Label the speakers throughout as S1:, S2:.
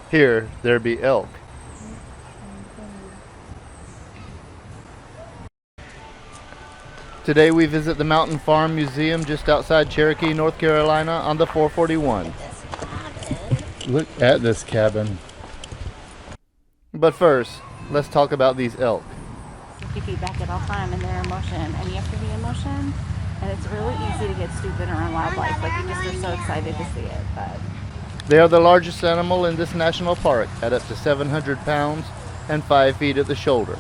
S1: Here, there be elk. Today we visit the Mountain Farm Museum just outside Cherokee, North Carolina on the 441.
S2: Look at this cabin.
S1: But first, let's talk about these elk.
S3: Keep feedback at all time and they're in motion, and you have to be in motion, and it's really easy to get stupid around wildlife. Like, you just are so excited to see it. But
S1: They are the largest animal in this national park at up to 700 pounds and 5 feet at the shoulder.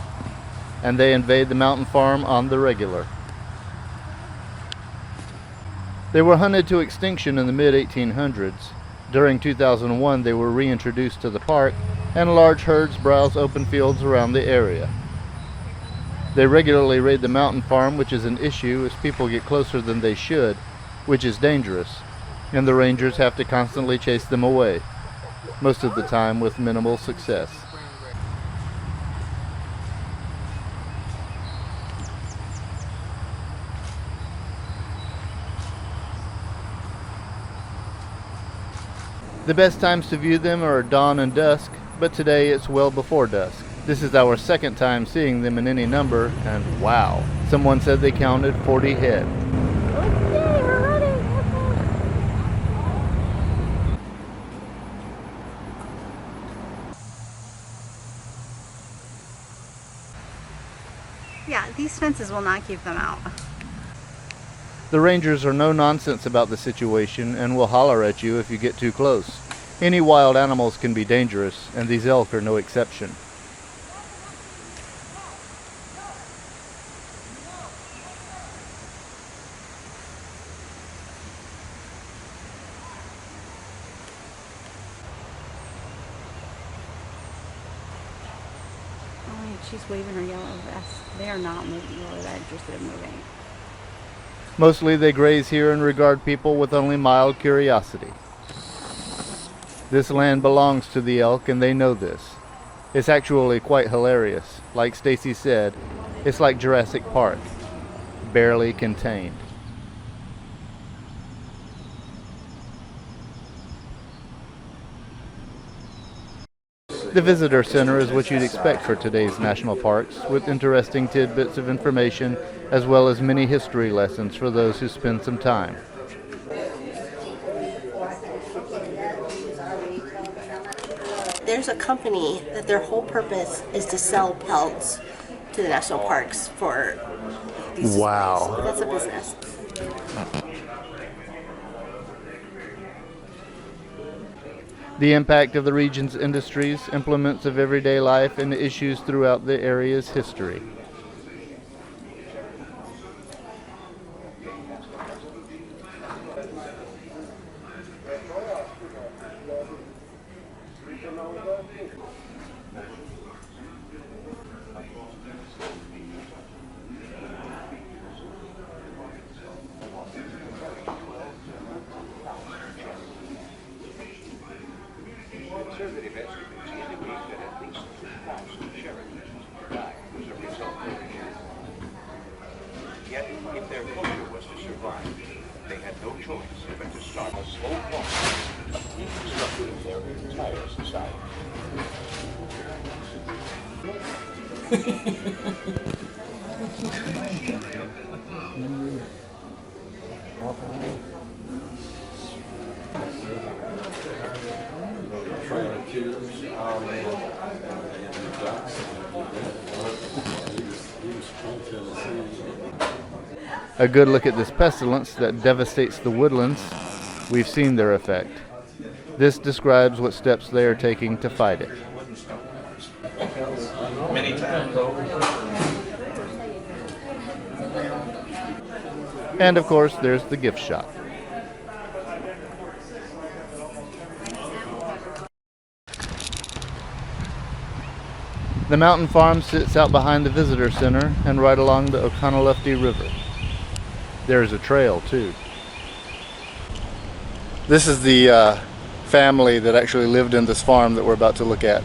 S1: And they invade the mountain farm on the regular. They were hunted to extinction in the mid-1800s. During 2001, they were reintroduced to the park, and large herds browse open fields around the area. They regularly raid the mountain farm, which is an issue as people get closer than they should, which is dangerous, and the rangers have to constantly chase them away, most of the time with minimal success. The best times to view them are dawn and dusk, but today it's well before dusk. This is our second time seeing them in any number, and wow, someone said they counted 40 head.
S3: okay, we're running. Yeah, these fences will not keep them out.
S1: The rangers are no nonsense about the situation and will holler at you if you get too close. Any wild animals can be dangerous, and these elk are no exception.
S3: Oh, she's waving her yellow vest. They are not moving, really that interested in moving.
S1: Mostly they graze here and regard people with only mild curiosity. This land belongs to the elk, and they know this. It's actually quite hilarious. Like Stacy said, it's like Jurassic Park, barely contained. The visitor center is what you'd expect for today's national parks, with interesting tidbits of information as well as many history lessons for those who spend some time.
S4: There's a company that their whole purpose is to sell pelts to the national parks for these
S1: Wow.
S4: displays. That's a business.
S1: The impact of the region's industries, implements of everyday life, and issues throughout the area's history.
S5: Conservative estimates indicate that at least 2,000 Cherokees died as a result of the attack. Yet, if their culture was to survive, they had no choice but to start a slow process of reconstructing their entire society.
S1: A good look at this pestilence that devastates the woodlands. We've seen their effect. This describes what steps they are taking to fight it.
S5: Many times over.
S1: And of course, there's the gift shop. The mountain farm sits out behind the visitor center and right along the Oconaluftee River. There is a trail too. This is the family that actually lived in this farm that we're about to look at.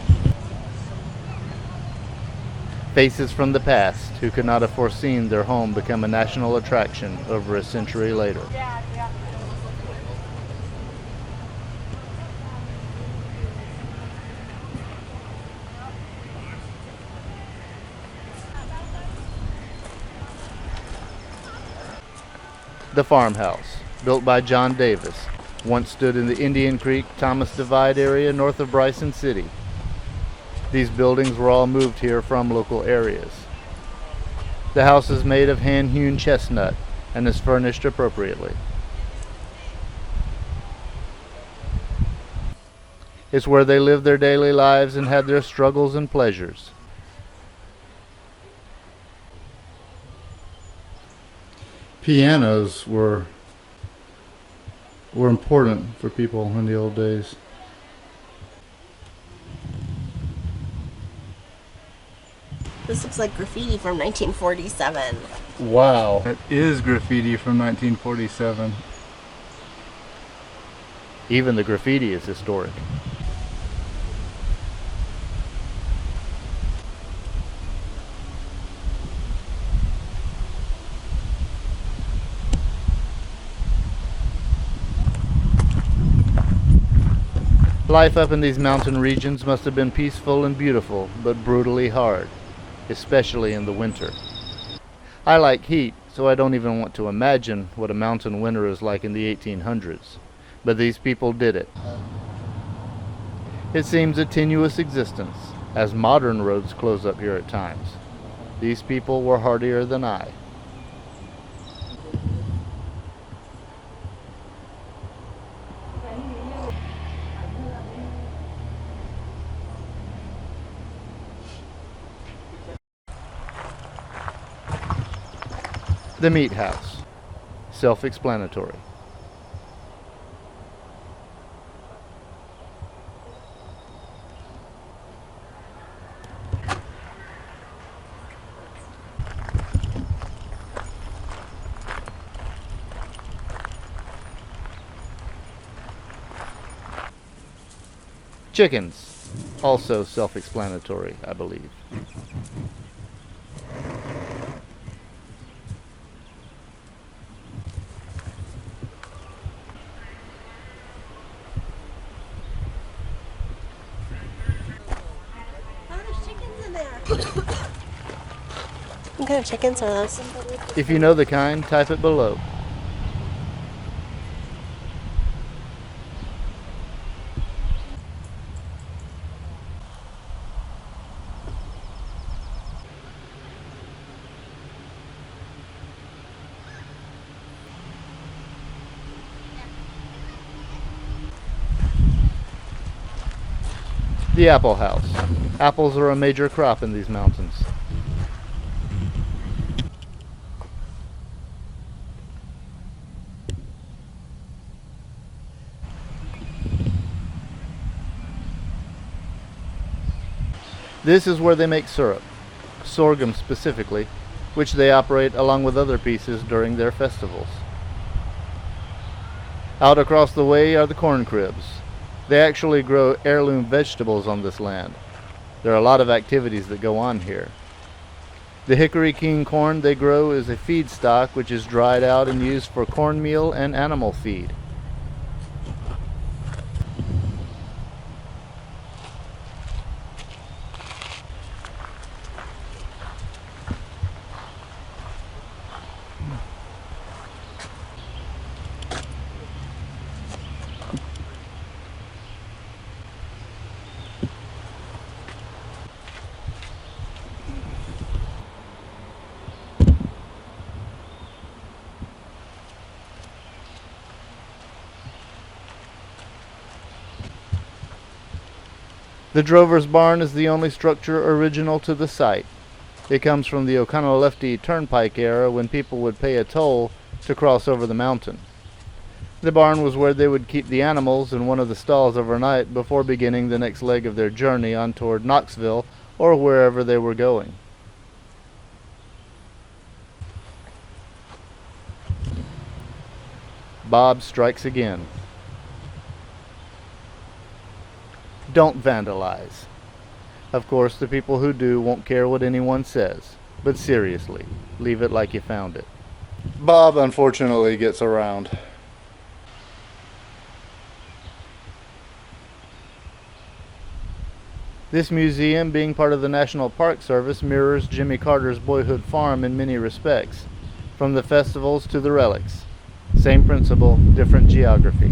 S1: Faces from the past who could not have foreseen their home become a national attraction over a century later. The farmhouse, built by John Davis, once stood in the Indian Creek, Thomas Divide area north of Bryson City. These buildings were all moved here from local areas. The house is made of hand-hewn chestnut and is furnished appropriately. It's where they lived their daily lives and had their struggles and pleasures.
S2: Pianos were important for people in the old days.
S4: This looks like graffiti from 1947.
S2: Wow. That is graffiti from 1947.
S1: Even the graffiti is historic. Life up in these mountain regions must have been peaceful and beautiful, but brutally hard, especially in the winter. I like heat, so I don't even want to imagine what a mountain winter is like in the 1800s. But these people did it. It seems a tenuous existence, as modern roads close up here at times. These people were hardier than I. The meat house. Self-explanatory. Chickens. Also self-explanatory, I believe.
S4: Oh, there's chickens in there. What kind of chickens are those?
S1: If you know the kind, type it below. The apple house. Apples are a major crop in these mountains. This is where they make syrup, sorghum specifically, which they operate along with other pieces during their festivals. Out across the way are the corn cribs. They actually grow heirloom vegetables on this land. There are a lot of activities that go on here. The hickory king corn they grow is a feedstock which is dried out and used for cornmeal and animal feed. The drover's barn is the only structure original to the site. It comes from the Oconaluftee Turnpike era when people would pay a toll to cross over the mountain. The barn was where they would keep the animals in one of the stalls overnight before beginning the next leg of their journey on toward Knoxville or wherever they were going. Bob strikes again. Don't vandalize. Of course, the people who do won't care what anyone says, but seriously, leave it like you found it.
S2: Bob unfortunately gets around.
S1: This museum, being part of the National Park Service, mirrors Jimmy Carter's boyhood farm in many respects, from the festivals to the relics. Same principle, different geography.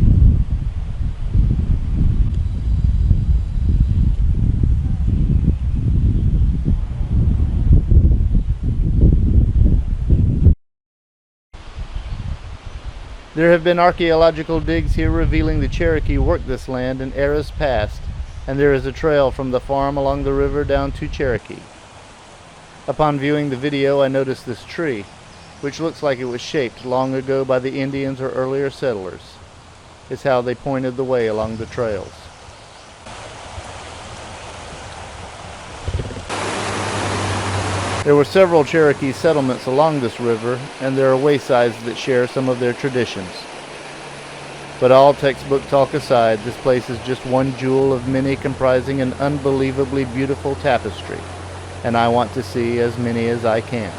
S1: There have been archaeological digs here revealing the Cherokee worked this land in eras past, and there is a trail from the farm along the river down to Cherokee. Upon viewing the video, I noticed this tree, which looks like it was shaped long ago by the Indians or earlier settlers. It's how they pointed the way along the trails. There were several Cherokee settlements along this river, and there are waysides that share some of their traditions. But all textbook talk aside, this place is just one jewel of many comprising an unbelievably beautiful tapestry, and I want to see as many as I can.